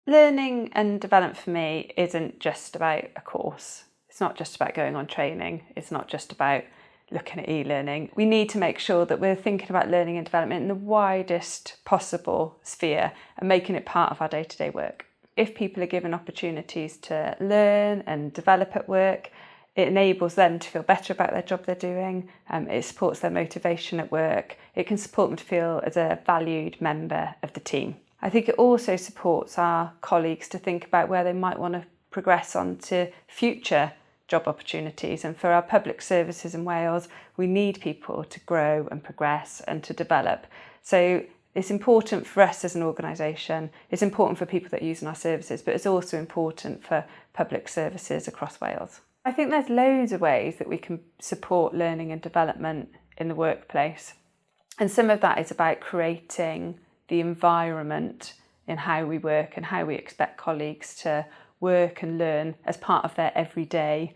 Learning and development for me isn't just about a course. It's not just about going on training. It's not just about looking at e-learning. We need to make sure that we're thinking about learning and development in the widest possible sphere and making it part of our day-to-day work. If people are given opportunities to learn and develop at work, it enables them to feel better about their job they're doing. It supports their motivation at work. It can support them to feel as a valued member of the team. I think it also supports our colleagues to think about where they might want to progress on to future job opportunities. And for our public services in Wales, we need people to grow and progress and to develop. So it's important for us as an organisation, it's important for people that are using our services, but it's also important for public services across Wales. I think there's loads of ways that we can support learning and development in the workplace. And some of that is about creating the environment in how we work and how we expect colleagues to work and learn as part of their everyday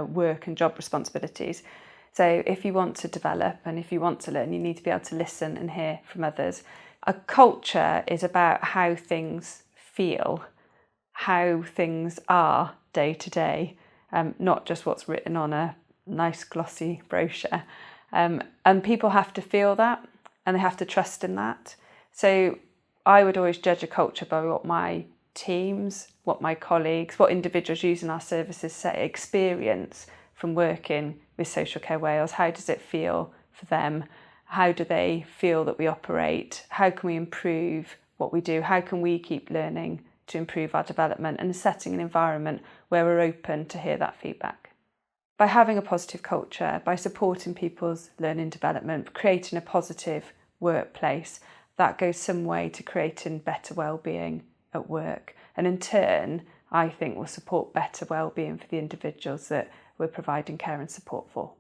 work and job responsibilities. So if you want to develop and if you want to learn, you need to be able to listen and hear from others. A culture is about how things feel, how things are day to day, not just what's written on a nice glossy brochure. And people have to feel that and they have to trust in that. So I would always judge a culture by what my teams, what my colleagues, what individuals using our services say experience from working with Social Care Wales. How does it feel for them? How do they feel that we operate? How can we improve what we do? How can we keep learning to improve our development and setting an environment where we're open to hear that feedback? By having a positive culture, by supporting people's learning development, creating a positive workplace, that goes some way to creating better well-being at work. And in turn, I think will support better well-being for the individuals that we're providing care and support for.